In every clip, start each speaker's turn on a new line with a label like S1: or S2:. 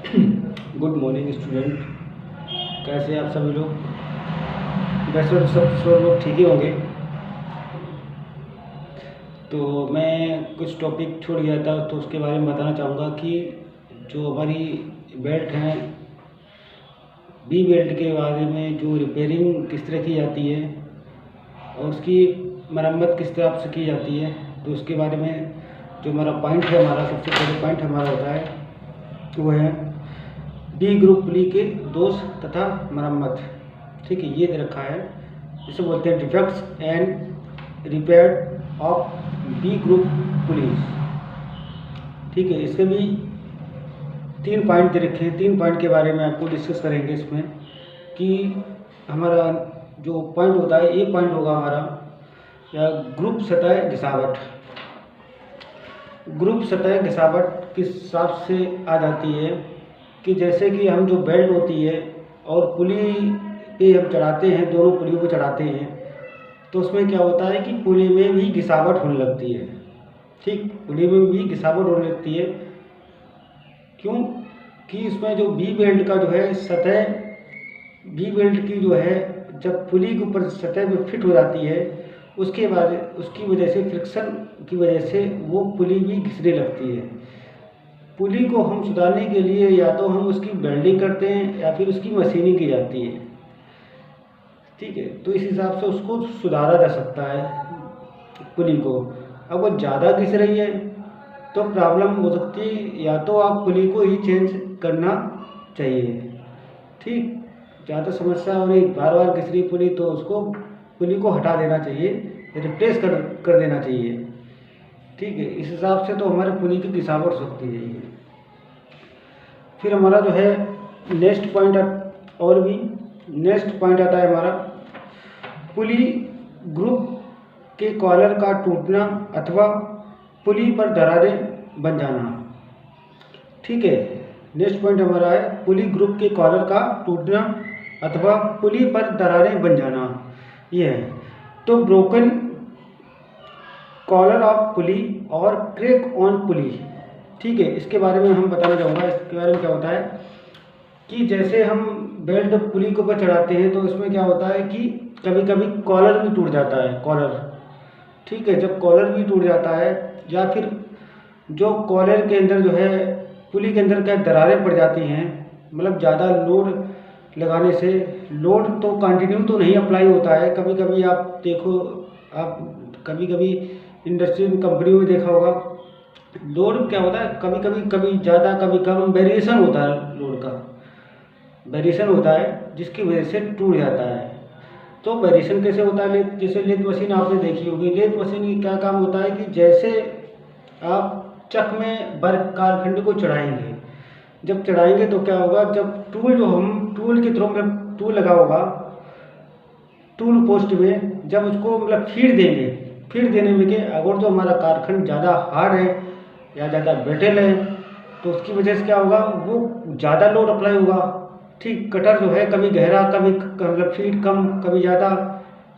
S1: Good morning student. कैसे हैं आप सभी लोग? वैसे तो सब लोग ठीक ही होंगे। तो मैं कुछ टॉपिक छोड़ गया था, तो उसके बारे में बताना चाहूँगा कि जो हमारी बेल्ट हैं, बी बेल्ट के बारे में, जो रिपेयरिंग किस तरह की जाती है और उसकी मरम्मत किस तरह से की जाती है, तो उसके बारे में जो हमारा पॉइंट है, हमारा सबसे पहले पॉइंट हमारा होता है वो है बी ग्रुप पुली के दोष तथा मरम्मत। ठीक है, ये दे रखा है। इसे बोलते हैं defects and repair of B group pulleys. ठीक है, इसके भी 3 पॉइंट दे रखे हैं। 3 पॉइंट के बारे में आपको डिस्कस करेंगे इसमें कि हमारा जो पॉइंट होता है, ये पॉइंट होगा हमारा या ग्रुप सतह घिसावट। ग्रुप सतह घिसावट किस हिसाब से आ जाती है कि जैसे कि हम जो बेल्ट होती है और पुली पे हम चढ़ाते हैं, दोनों पुलियों को चढ़ाते हैं, तो उसमें क्या होता है कि पुली में भी घिसावट होने लगती है। ठीक, पुली में भी घिसावट होने लगती है। क्यों? कि इसमें जो बी बेल्ट का जो है सतह, बी बेल्ट की जो है जब पुली के ऊपर सतह में फिट हो जाती है, उसके बाद उसकी वजह से फ्रिक्शन की वजह से वो पुली भी घिसने लगती है। पुली को हम सुधारने के लिए या तो हम उसकी वेल्डिंग करते हैं या फिर उसकी मशीनिंग की जाती है। ठीक है, तो इस हिसाब से उसको सुधारा जा सकता है पुली को। अब वो ज़्यादा घिस रही है तो प्रॉब्लम हो सकती है, या तो आप पुली को ही चेंज करना चाहिए। ठीक, ज़्यादा समस्या हो रही, बार बार घिस रही पुली, तो उसको पुली को हटा देना चाहिए, रिप्लेस कर देना चाहिए। ठीक है, इस हिसाब से तो हमारे पुली की घिसावट हो सकती है। फिर हमारा जो है नेक्स्ट पॉइंट, और भी नेक्स्ट पॉइंट आता है हमारा पुली ग्रुप के कॉलर का टूटना अथवा पुली पर दरारें बन जाना। ठीक है, नेक्स्ट पॉइंट हमारा है पुली ग्रुप के कॉलर का टूटना अथवा पुली पर दरारें बन जाना। ये है तो ब्रोकन कॉलर ऑफ पुली और क्रैक ऑन पुली। ठीक है, इसके बारे में हम बताना चाहूँगा। इसके बारे में क्या होता है कि जैसे हम बेल्ट पुली के ऊपर चढ़ाते हैं तो इसमें क्या होता है कि कभी कभी कॉलर भी टूट जाता है, कॉलर। ठीक है, जब कॉलर भी टूट जाता है या फिर जो कॉलर के अंदर जो है पुली के अंदर क्या दरारें पड़ जाती हैं, मतलब ज़्यादा लोड लगाने से, लोड तो कंटिन्यू तो नहीं अप्लाई होता है। कभी कभी आप देखो, आप कभी कभी इंडस्ट्रियल कंपनियों में देखा होगा, लोड क्या होता है, कभी ज़्यादा कभी कम वेरिएशन होता है, लोड का वेरिएशन होता है जिसकी वजह से टूट जाता है। तो वेरिएशन कैसे होता है? जैसे लेथ मशीन आपने देखी होगी। लेथ मशीन की क्या काम होता है कि जैसे आप चक में बर्फ कालखंड को चढ़ाएंगे, जब चढ़ाएंगे तो क्या होगा, जब टूल जो हम टूल के थ्रू में टूल लगा होगा टूल पोस्ट में, जब उसको मतलब फीड देंगे, फीड देने में कि अगर जो हमारा कारखंड ज़्यादा हार्ड है या ज़्यादा ब्रिटल है तो उसकी वजह से क्या होगा, वो ज़्यादा लोड अप्लाई होगा। ठीक, कटर जो है कभी गहरा, कभी मतलब फीड कम, कभी ज़्यादा,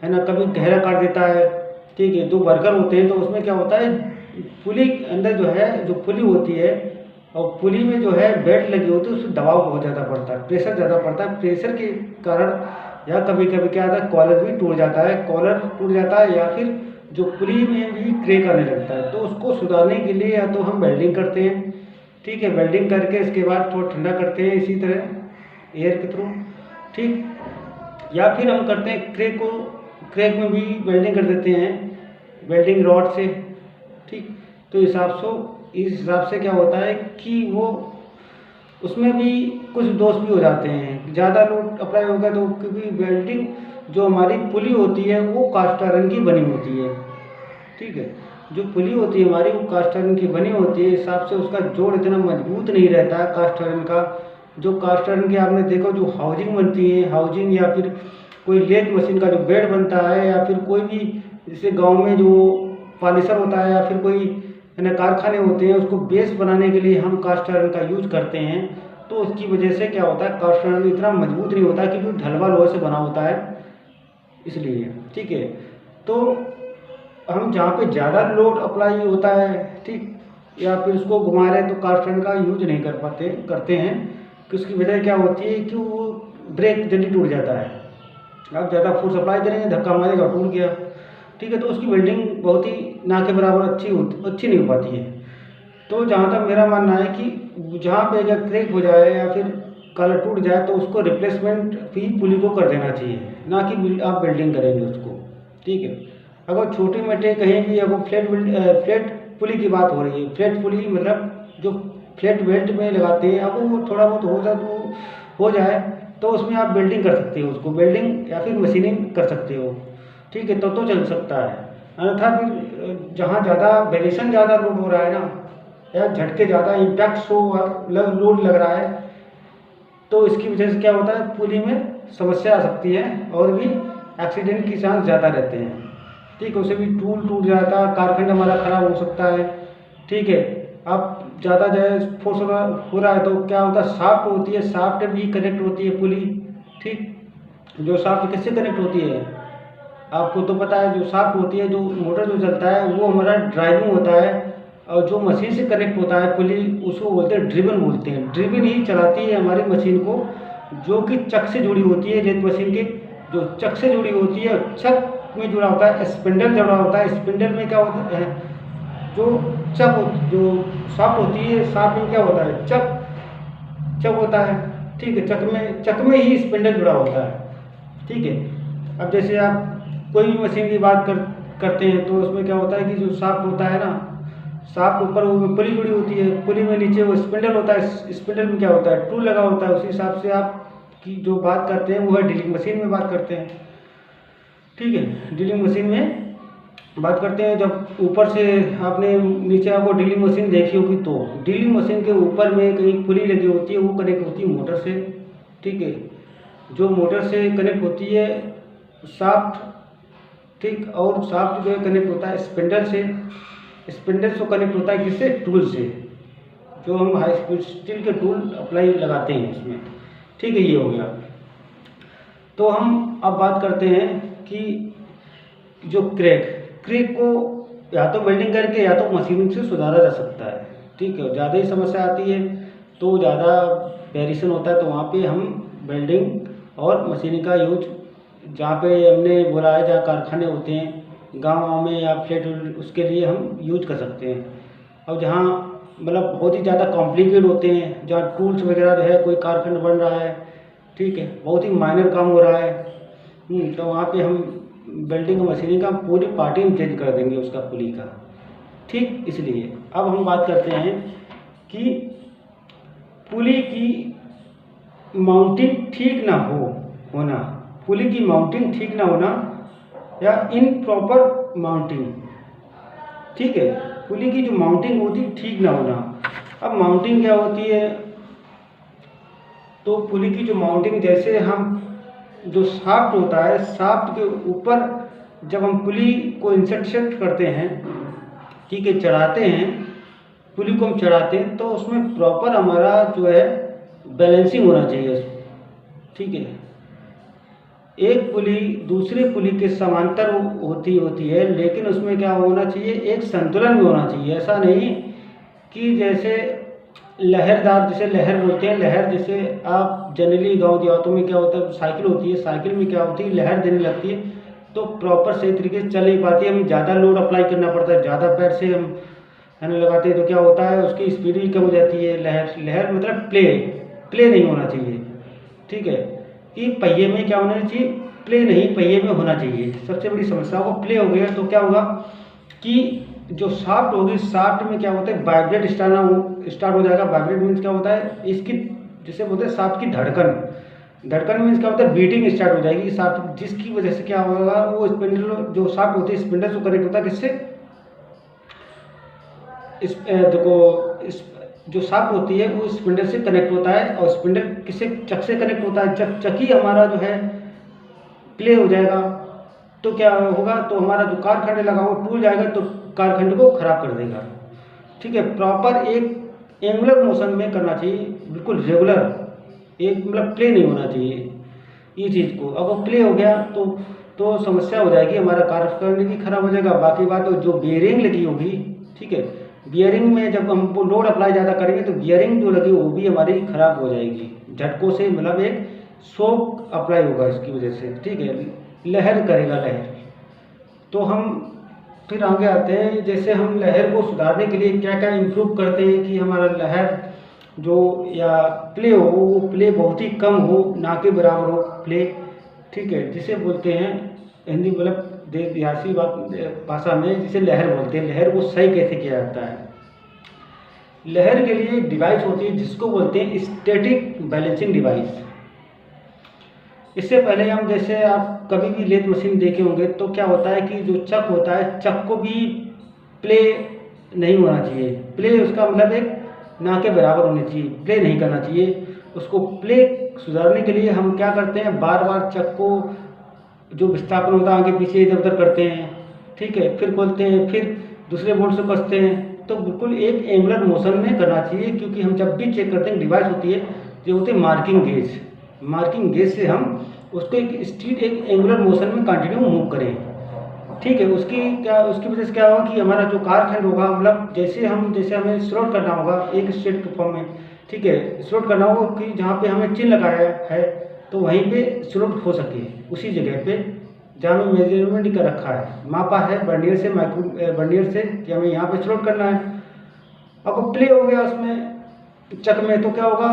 S1: है ना, कभी गहरा काट देता है। ठीक है, 2 वर्कर होते हैं तो उसमें क्या होता है, पुली के अंदर जो है, जो पुली होती है और पुली में जो है बेल्ट लगी होती है, उसमें दबाव बहुत ज़्यादा पड़ता है, प्रेशर ज़्यादा पड़ता है। प्रेशर के कारण या कभी कभी क्या होता है, कॉलर भी टूट जाता है, कॉलर टूट जाता है या फिर जो पुली में भी क्रैक आने लगता है। तो उसको सुधारने के लिए या तो हम वेल्डिंग करते हैं। ठीक है, वेल्डिंग करके इसके बाद थोड़ा ठंडा करते हैं इसी तरह एयर के थ्रू। ठीक, या फिर हम करते हैं क्रैक में भी वेल्डिंग कर देते हैं, वेल्डिंग रॉड से। ठीक, तो इस हिसाब से क्या होता है कि वो उसमें भी कुछ दोष भी हो जाते हैं, ज़्यादा लोड अप्लाई होगा तो, क्योंकि वेल्डिंग जो हमारी पुली होती है वो कास्ट आयरन की बनी होती है। ठीक है, जो पुली होती है हमारी वो कास्ट आयरन की बनी होती है, हिसाब से उसका जोड़ इतना मजबूत नहीं रहता है कास्ट आयरन का। जो कास्ट आयरन की आपने देखो जो हाउजिंग बनती है, हाउजिंग या फिर कोई लेथ मशीन का जो बेड बनता है, या फिर कोई भी जैसे गांव में जो पॉलिशर होता है या फिर कोई कारखाने होते हैं, उसको बेस बनाने के लिए हम कास्ट आयरन का यूज करते हैं। तो उसकी वजह से क्या होता है, कास्ट आयरन इतना मजबूत नहीं होता क्योंकि ढलवा लोहे से बना होता है, इसलिए। ठीक है, तो हम जहाँ पे ज़्यादा लोड अप्लाई होता है, ठीक, या फिर उसको घुमा रहे हैं तो कास्ट आयरन का यूज नहीं करते हैं। कि उसकी वजह क्या होती है कि वो ब्रेक जल्दी टूट जाता है। आप ज़्यादा फोर्स अप्लाई करेंगे, धक्का मारेगा, टूट गया, ठीक है, तो उसकी वेल्डिंग बहुत ही ना के बराबर अच्छी नहीं हो पाती है। तो जहाँ तक मेरा मानना है कि जहाँ पे अगर क्रैक हो जाए या फिर कलर टूट जाए तो उसको रिप्लेसमेंट भी पुली को कर देना चाहिए, ना कि आप वेल्डिंग करेंगे उसको, ठीक है। अगर छोटी मोटे कहीं भी अगर फ्लैट पुली की बात हो रही है, फ्लैट पुली मतलब जो फ्लैट बेल्ट में लगाते हैं, अब वो थोड़ा बहुत हो जाए तो उसमें आप वेल्डिंग कर सकते हो, उसको वेल्डिंग या फिर मशीनिंग कर सकते हो, ठीक है, तो चल सकता है। अन्यथा फिर जहाँ ज़्यादा वेरिएशन ज़्यादा लोड हो रहा है ना, या झटके ज़्यादा इम्पैक्ट शो लोड लग रहा है, तो इसकी वजह से क्या होता है, पुली में समस्या आ सकती है और भी एक्सीडेंट की चांस ज़्यादा रहते हैं, ठीक है। उसे भी टूल टूट जाता है, कारखंड हमारा ख़राब हो सकता है, ठीक है। आप ज़्यादा फोर्स हो रहा है तो क्या होता है, शाफ्ट होती है, शाफ्ट भी कनेक्ट होती है पुली, ठीक। जो शाफ्ट किससे कनेक्ट होती है आपको तो पता है, जो शाफ्ट होती है, जो मोटर जो चलता है वो हमारा ड्राइविंग होता है, और जो मशीन से कनेक्ट होता है पुली उसको बोलते हैं ड्रिवन, बोलते हैं। ड्रिवन ही चलाती है हमारी मशीन को, जो कि चक से जुड़ी होती है, जेट मशीन के जो चक से जुड़ी होती है, चक में जुड़ा होता है स्पिंडल जुड़ा होता है। स्पिंडल में क्या होता है, जो जो शाफ्ट होती है, शाफ्ट में क्या होता है, चक होता है, ठीक है। चक में ही स्पिंडल जुड़ा होता है, ठीक है। अब जैसे आप कोई भी मशीन की बात करते हैं तो उसमें क्या होता है कि जो शाफ्ट होता है ना, शाफ्ट ऊपर वो पुली जुड़ी होती है, पुली में नीचे वो स्पिंडल होता है, स्पिंडल में क्या होता है, टूल लगा होता है। उसी हिसाब से आप की जो बात करते हैं वो है ड्रिलिंग मशीन में बात करते हैं, ठीक है। ड्रिलिंग मशीन में बात करते हैं, जब ऊपर से आपने नीचे आपको ड्रिलिंग मशीन देखी होगी तो ड्रिलिंग मशीन के ऊपर में कहीं पुली लगी होती है, वो कनेक्ट होती है मोटर से, ठीक है। जो मोटर से कनेक्ट होती है शाफ्ट, ठीक, और शाफ्ट जो है कनेक्ट होता है स्पिंडल से, स्पिंडल से कनेक्ट होता है किससे, टूल से, जो हम हाई स्पीड स्टील के टूल अप्लाई लगाते हैं इसमें, ठीक है। ये हो गया। तो हम अब बात करते हैं कि जो क्रैक को या तो वेल्डिंग करके या तो मशीनिंग से सुधारा जा सकता है, ठीक है। ज़्यादा ही समस्या आती है तो ज़्यादा वेरिएशन होता है तो वहाँ पे हम वेल्डिंग और मशीनिंग का यूज, जहाँ पे हमने बोला है जहाँ कारखाने होते हैं गाँव में या फ्लैट, उसके लिए हम यूज कर सकते हैं। और जहाँ मतलब बहुत ही ज़्यादा कॉम्प्लिकेट होते हैं, जहाँ टूल्स वगैरह जो है, कोई कारखंड बन रहा है, ठीक है, बहुत ही माइनर काम हो रहा है, तो वहाँ पे हम वेल्डिंग और मशीनिंग का पूरी पार्टी में चेंज कर देंगे उसका पुली का, ठीक। इसलिए अब हम बात करते हैं कि पुली की माउंटिंग ठीक ना होना, पुली की माउंटिंग ठीक ना होना या इनप्रॉपर माउंटिंग, ठीक है। पुली की जो माउंटिंग होती है ठीक ना होना। अब माउंटिंग क्या होती है, तो पुली की जो माउंटिंग, जैसे हम जो शाफ्ट होता है, शाफ्ट के ऊपर जब हम पुली को इंसर्ट करते हैं, ठीक है, चढ़ाते हैं, पुली को हम चढ़ाते हैं तो उसमें प्रॉपर हमारा जो है बैलेंसिंग होना चाहिए, ठीक है। एक पुली दूसरी पुली के समांतर होती है, लेकिन उसमें क्या होना चाहिए, एक संतुलन में होना चाहिए। ऐसा नहीं कि जैसे लहरदार, जैसे लहर बोलते हैं, लहर जैसे आप जनरली गांव देहातों में क्या होता है, साइकिल होती है, साइकिल में क्या होती है, लहर देने लगती है तो प्रॉपर सही तरीके से चल नहीं पाती है, हमें ज़्यादा लोड अप्लाई करना पड़ता है, ज़्यादा पैर से हम लगाते हैं तो क्या होता है, उसकी स्पीड भी कम हो जाती है। लहर मतलब प्ले नहीं होना चाहिए, ठीक है। कि पहिए में क्या होना चाहिए, प्ले नहीं, पहिए में होना चाहिए। सबसे बड़ी समस्या वो प्ले हो गया तो क्या होगा कि जो शाफ्ट होगी, शाफ्ट में क्या होता है, वाइब्रेट स्टार्ट हो जाएगा। वाइब्रेट मीन्स क्या होता है, इसकी जिसे बोलते हैं शाफ्ट की धड़कन मीन्स क्या होता है, बीटिंग स्टार्ट हो जाएगी शाफ्ट, जिसकी वजह से क्या होगा, वो स्पिंडल जो शाफ्ट होती है स्पिंडल से कनेक्ट होता है किससे, जो शाफ्ट होती है वो स्पिंडल से कनेक्ट होता है, और स्पिंडल किससे, चक से कनेक्ट होता है। जब चक ही हमारा जो है प्ले हो जाएगा तो क्या होगा, तो हमारा जो कारखंड लगा वो टूट जाएगा, तो कारखंड को खराब कर देगा, ठीक है। प्रॉपर एक एंगुलर मोशन में करना चाहिए, बिल्कुल रेगुलर, एक मतलब प्ले नहीं होना चाहिए ये चीज़ को। अगर प्ले हो गया तो समस्या हो जाएगी, हमारा कारखंड भी खराब हो जाएगा। बाकी बात जो बेरिंग लगी होगी, ठीक है, बियरिंग में जब हम वो लोड अप्लाई ज़्यादा करेंगे तो बियरिंग जो लगी वो भी हमारी ख़राब हो जाएगी झटकों से, मतलब एक शॉक अप्लाई होगा इसकी वजह से, ठीक है, लहर करेगा लहर। तो हम फिर आगे आते हैं, जैसे हम लहर को सुधारने के लिए क्या क्या इम्प्रूव करते हैं कि हमारा लहर जो या प्ले हो वो प्ले बहुत ही कम हो, ना के बराबर हो प्ले, ठीक है, जिसे बोलते हैं हिंदी मतलब देहाती भाषा में जिसे लहर बोलते हैं। लहर को सही कैसे किया जाता है? लहर के लिए एक डिवाइस होती है जिसको बोलते हैं स्टैटिक बैलेंसिंग डिवाइस। इससे पहले हम, जैसे आप कभी भी लेथ मशीन देखे होंगे तो क्या होता है कि जो चक होता है, चक को भी प्ले नहीं होना चाहिए। प्ले उसका मतलब एक ना के बराबर होनी चाहिए, प्ले नहीं करना चाहिए। उसको प्ले सुधारने के लिए हम क्या करते हैं, बार बार चक को जो विस्थापन होता है आगे पीछे इधर उधर करते हैं, ठीक है, फिर खोलते हैं, फिर दूसरे बोल्ट से कसते हैं। तो बिल्कुल एक एंगुलर मोशन में करना चाहिए, क्योंकि हम जब भी चेक करते हैं डिवाइस होती है जो होती है मार्किंग गेज। मार्किंग गेज से हम उसको एक स्ट्रीट एक एंगुलर मोशन में कंटिन्यू मूव करें, ठीक है। उसकी वजह से क्या होगा कि हमारा जो कारखंड होगा, मतलब जैसे हमें स्लॉट करना होगा एक स्ट्रेट के फॉर्म में, ठीक है, स्लॉट करना होगा कि जहाँ पे हमें चिन्ह लगाया है तो वहीं पे स्लॉट हो सके, उसी जगह पे जहाँ हमें मेजरमेंट कर रखा है, मापा है बर्नियर से कि हमें यहाँ पे स्लॉट करना है। अब प्ले हो गया उसमें चक में, तो क्या होगा,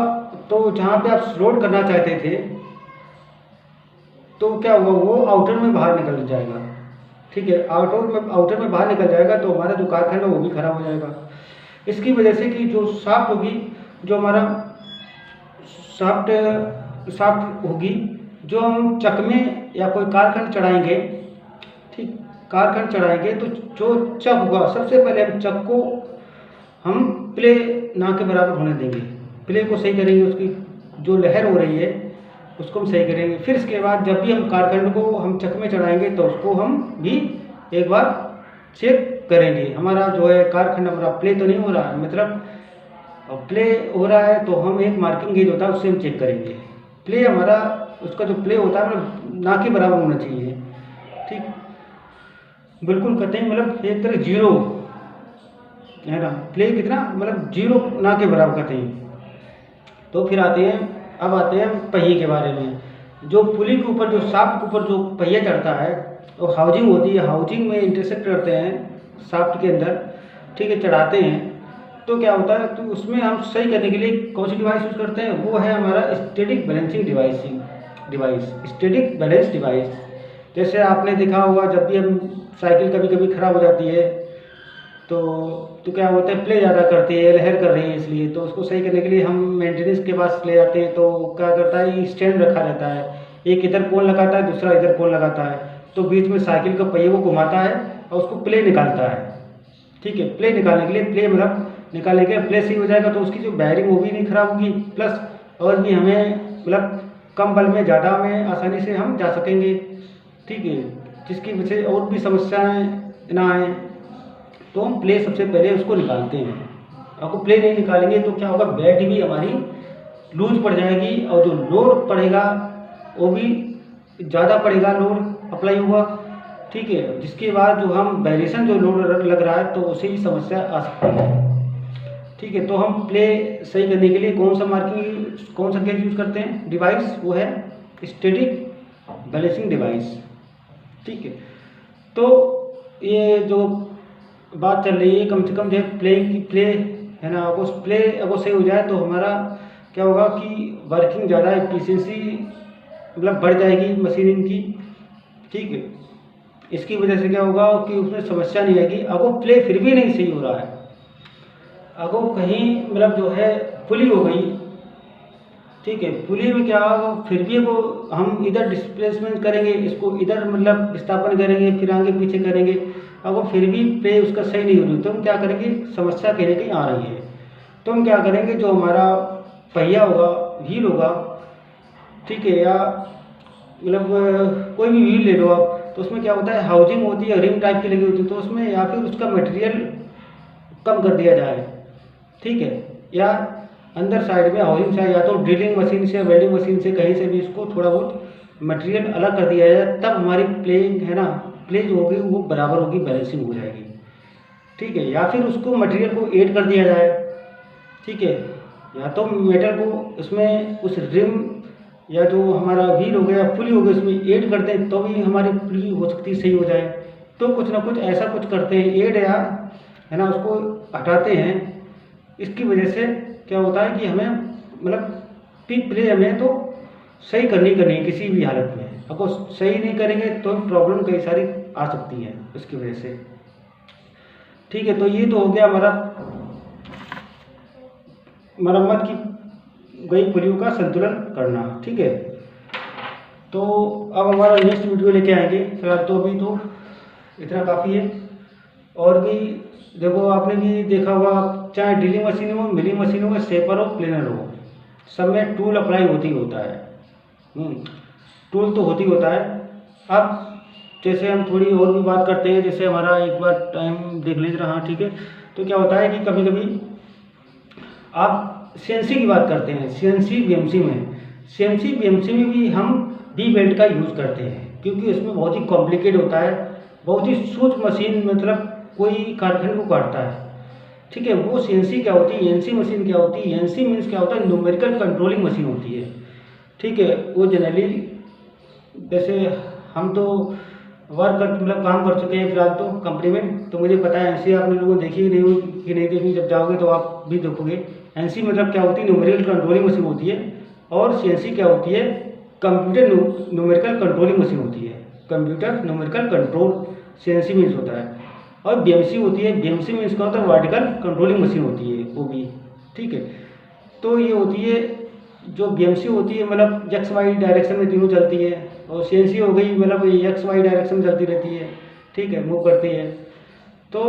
S1: तो जहाँ पे आप स्लॉट करना चाहते थे तो क्या होगा, वो आउटर में बाहर निकल जाएगा, ठीक है, आउटर में बाहर निकल जाएगा तो हमारा जो कारखंड है वो भी खराब हो जाएगा। इसकी वजह से कि जो शाफ्ट होगी, जो हमारा शाफ्ट होगी, जो हम चक में या कोई कारखंड चढ़ाएंगे, ठीक, कारखंड चढ़ाएंगे तो जो चक होगा, सबसे पहले हम चक को हम प्ले ना के बराबर होने देंगे, प्ले को सही करेंगे, उसकी जो लहर हो रही है उसको हम सही करेंगे। फिर इसके बाद जब भी हम कारखंड को हम चक में चढ़ाएंगे तो उसको हम भी एक बार चेक करेंगे, हमारा जो है कारखंड हमारा प्ले तो नहीं हो रहा है, मतलब प्ले हो रहा है तो हम एक मार्किंग गेज होता है उससे हम चेक करेंगे। प्ले हमारा उसका जो प्ले होता है मतलब ना के बराबर होना चाहिए, ठीक, बिल्कुल कहते हैं मतलब एक तरह जीरो है ना, प्ले कितना मतलब जीरो ना के बराबर कहते हैं। तो फिर अब आते हैं पहिए के बारे में। जो पुली के ऊपर, जो शाफ्ट के ऊपर जो पहिया चढ़ता है तो हाउजिंग होती है, हाउजिंग में इंटरसेक्ट करते हैं शाफ्ट के अंदर, ठीक है, चढ़ाते हैं। तो क्या होता है, तो उसमें हम सही करने के लिए कौन सी डिवाइस यूज़ करते हैं, वो है हमारा static balancing device, static balance device. जैसे आपने देखा होगा जब भी हम साइकिल कभी कभी ख़राब हो जाती है तो क्या होता है, प्ले ज़्यादा करती है, लहर कर रही है, इसलिए तो उसको सही करने के लिए हम मेंटेनेंस के पास ले जाते हैं। तो क्या करता है, स्टैंड रखा रहता है, एक इधर पोल लगाता है, दूसरा इधर पोल लगाता है, तो बीच में साइकिल का पहिए को घुमाता है और उसको प्ले निकालता है, ठीक है। प्ले निकालने के लिए प्ले सही हो जाएगा तो उसकी जो बैरिंग वो भी नहीं खराब होगी, प्लस और भी हमें मतलब कम बल में ज़्यादा में आसानी से हम जा सकेंगे, ठीक है, जिसकी वजह से और भी समस्याएँ ना आए। तो हम प्ले सबसे पहले उसको निकालते हैं। आपको प्ले नहीं निकालेंगे तो क्या होगा, बेल्ट भी हमारी लूज पड़ जाएगी और जो लोड पड़ेगा वो भी ज़्यादा पड़ेगा, लोड अप्लाई होगा, ठीक है, जिसके बाद जो हम वेरिएशन जो लोड लग रहा है तो उसे ही समस्या आ सकती है, ठीक है। तो हम प्ले सही करने के लिए कौन सा गेज यूज़ करते हैं, डिवाइस, वो है स्टैटिक बैलेंसिंग डिवाइस, ठीक है। तो ये जो बात चल रही है कम से कम जो प्ले है ना, अगर प्ले अगर सही हो जाए तो हमारा क्या होगा कि वर्किंग ज़्यादा एफिशिएंसी मतलब बढ़ जाएगी मशीनिंग की, ठीक है। इसकी वजह से क्या होगा कि उसमें समस्या नहीं आएगी। अगर प्ले फिर भी नहीं सही हो रहा है, अगर कहीं मतलब जो है पुली हो गई, ठीक है, पुली में क्या होगा, फिर भी वो हम इधर डिस्प्लेसमेंट करेंगे, इसको इधर मतलब विस्थापन करेंगे, फिर आगे पीछे करेंगे, अगर फिर भी प्ले उसका सही नहीं हो रही तो हम क्या करेंगे, समस्या कहीं ना कहीं आ रही है, तो हम क्या करेंगे, जो हमारा पहिया होगा, व्हील होगा, ठीक है, या मतलब कोई भी व्हील ले लो आप, तो उसमें क्या होता है, हाउजिंग होती है, रिंग टाइप की लगी होती है, तो उसमें या फिर उसका मटेरियल कम कर दिया जाए, ठीक है, या अंदर साइड में हाउसिंग साइड या तो ड्रिलिंग मशीन से, वेल्डिंग मशीन से, कहीं से भी इसको थोड़ा बहुत मटेरियल अलग कर दिया जाए, तब हमारी प्लेइंग है ना, प्ले जो होगी वो बराबर होगी, बैलेंसिंग हो जाएगी, ठीक है, या फिर उसको मटेरियल को ऐड कर दिया जाए, ठीक है, या तो मेटल को उसमें उस रिम या जो हमारा व्हील हो गया पुली हो गई उसमें ऐड करते हैं तो भी हमारी पुली हो सकती है सही हो जाए। तो कुछ ना कुछ ऐसा कुछ करते हैं ऐड या है ना उसको हटाते हैं। इसकी वजह से क्या होता है कि हमें मतलब पिक प्ले हमें तो सही करनी है किसी भी हालत में। अगर सही नहीं करेंगे तो प्रॉब्लम कई सारी आ सकती है उसकी वजह से। ठीक है, तो ये तो हो गया हमारा मरम्मत की गई पुलियों का संतुलन करना। ठीक है, तो अब हमारा नेक्स्ट वीडियो लेके आएंगे। फिलहाल तो अभी तो इतना काफ़ी है। और भी देखो, आपने भी देखा होगा चाहे ड्रिलिंग मशीन हो, मिलिंग मशीन हो, शेपर हो, प्लेनर हो, सब में टूल अप्लाई होती होता है। टूल तो होती होता है। अब जैसे हम थोड़ी और भी बात करते हैं, जैसे हमारा एक बार टाइम देख लीजिए। हाँ ठीक है, तो क्या होता है कि कभी कभी आप सीएनसी की बात करते हैं, सीएनसी बीएमसी में भी हम डी बेल्ट का यूज़ करते हैं, क्योंकि उसमें बहुत ही कॉम्प्लिकेट होता है, बहुत ही सूक्ष्म मशीन, मतलब कोई कारखाने को काटता है। ठीक है, वो सीएनसी क्या होती है, एनसी मशीन क्या होती है, एनसी मीन्स क्या होता है, न्यूमेरिकल कंट्रोलिंग मशीन होती है। ठीक है, वो जनरली जैसे हम तो मतलब काम कर चुके हैं फिलहाल तो कंपनी में, तो मुझे पता है एनसी आप लोगों ने देखी नहीं होगी कि नहीं देखी, जब जाओगे तो आप भी देखोगे। एनसी मतलब क्या होती है, न्यूमेरिकल कंट्रोलिंग मशीन होती है। और सीएनसी क्या होती है, कंप्यूटर न्यूमेरिकल कंट्रोलिंग मशीन होती है। Computer numerical control CNC means होता है। और बीएमसी होती है, बीएमसी मीन्स क्या होता है, वर्टिकल कंट्रोलिंग मशीन होती है वो भी। ठीक है, तो ये होती है जो बीएमसी होती है, मतलब एक्स वाई डायरेक्शन में तीनों चलती है। और सीएनसी हो गई मतलब एक्स वाई डायरेक्शन में चलती रहती है। ठीक है, मूव करती है। तो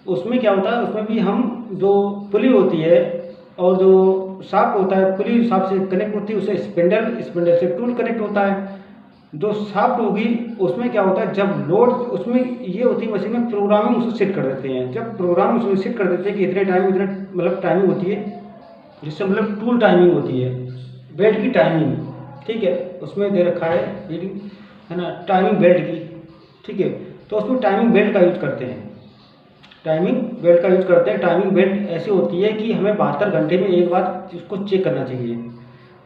S1: उसमें क्या होता है, उसमें भी हम जो पुली होती है और जो शाफ्ट होता है, पुली शाफ्ट से कनेक्ट होती है, उसे स्पिंडल से टूल कनेक्ट होता है। जो शाफ्ट होगी उसमें क्या होता है, जब लोड उसमें ये होती है मशीन में प्रोग्रामिंग उसको सेट कर देते हैं। जब प्रोग्राम उसमें सेट कर देते हैं कि इतने टाइम इतने मतलब टाइमिंग होती है, जिससे मतलब टूल टाइमिंग होती है, बेल्ट की टाइमिंग। ठीक है, उसमें दे रखा है रीडिंग, है ना, टाइमिंग बेल्ट की। ठीक है, तो उसमें टाइमिंग बेल्ट का यूज करते हैं, टाइमिंग बेल्ट का यूज करते हैं। टाइमिंग बेल्ट ऐसी होती है कि हमें 72 घंटे में एक बार उसको चेक करना चाहिए।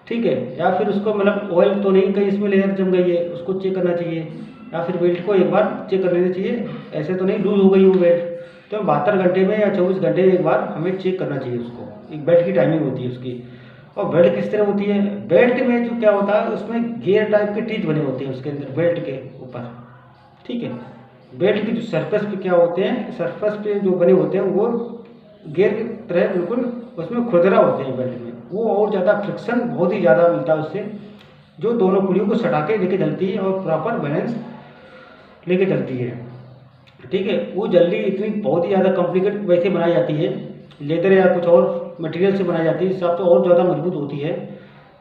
S1: ठीक है, या फिर उसको मतलब ऑयल तो नहीं कहीं इसमें लेयर जम गई है उसको चेक करना चाहिए, या फिर बेल्ट को एक बार चेक कर लेना चाहिए, ऐसे तो नहीं लूज हो गई वो बेल्ट। तो 72 घंटे में या 24 घंटे में एक बार हमें चेक करना चाहिए उसको। एक बेल्ट की टाइमिंग होती है उसकी। और बेल्ट किस तरह होती है, बेल्ट में जो क्या होता है उसमें गियर टाइप के टीथ बने होते हैं उसके अंदर बेल्ट के ऊपर। ठीक है, बेल्ट की जो सरफेस पे क्या होते हैं, सरफेस पे जो बने होते हैं वो गियर की तरह बिल्कुल उसमें खुरदरा होते हैं बेल्ट में। वो और ज़्यादा फ्रिक्शन बहुत ही ज़्यादा मिलता है उससे, जो दोनों पुलियों को सटा के लेके चलती है और प्रॉपर बैलेंस लेके चलती है। ठीक है, वो जल्दी इतनी बहुत ही ज़्यादा कॉम्प्लिकेट वैसे बनाई जाती है, लेदर या कुछ और मटेरियल से बनाई जाती है, हिसाब से और ज़्यादा मजबूत होती है।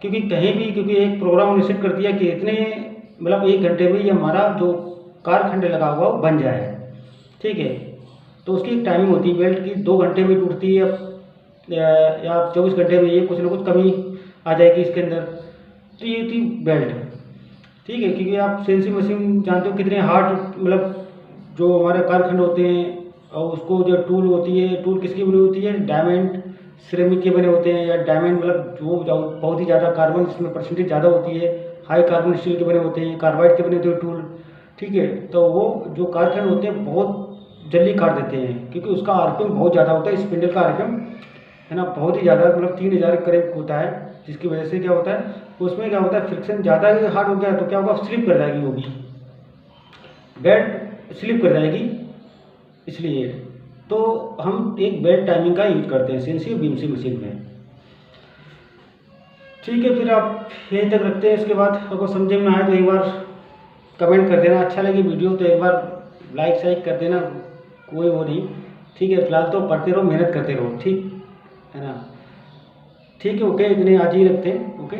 S1: क्योंकि कहीं भी क्योंकि एक प्रोग्राम ने सेट कर दिया कि इतने मतलब 1 घंटे में ये हमारा जो कार खंड लगा हुआ वो बन जाए। ठीक है, तो उसकी एक टाइमिंग होती है बेल्ट की, 2 घंटे में टूटती है या 24 घंटे में ये कुछ ना कुछ कमी आ जाएगी इसके अंदर। तो ये थी बेल्ट। ठीक है, क्योंकि आप सीएनसी मशीन जानते हो कितने हार्ड मतलब जो हमारे कारखंड होते हैं, और उसको जो टूल होती है, टूल किसकी बनी होती है, डायमंड सिरेमिक के बने होते हैं, या डायमंड मतलब जो बहुत ही ज़्यादा कार्बन जिसमें परसेंटेज ज़्यादा होती है, हाई कार्बन स्टील के बने होते हैं, कार्बाइड के बने होते हैं टूल। ठीक है, तो वो जो कारखंड होते हैं बहुत जल्दी काट देते हैं, क्योंकि उसका आरपीएम बहुत ज़्यादा होता है, स्पिंडल का आरपीएम है ना बहुत ही ज़्यादा मतलब 3000 के करीब होता है। जिसकी वजह से क्या होता है, उसमें क्या होता है फ्रिक्शन ज़्यादा ही हार्ड हो गया तो क्या होगा, स्लिप कर जाएगी, वो भी बेल्ट स्लिप कर जाएगी। इसलिए तो हम एक बेल्ट टाइमिंग का यूज करते हैं सीएनसी और बीएमसी मशीन में। ठीक है, फिर आप यहीं तक रखते हैं। इसके बाद अगर समझे में आए तो एक बार कमेंट कर देना, अच्छा लगे वीडियो तो एक बार लाइक शाइक कर देना, कोई वो नहीं। ठीक है, फिलहाल तो पढ़ते रहो, मेहनत करते रहो, ठीक है ना। ठीक है, ओके, इतने आज ही रखते हैं, ओके।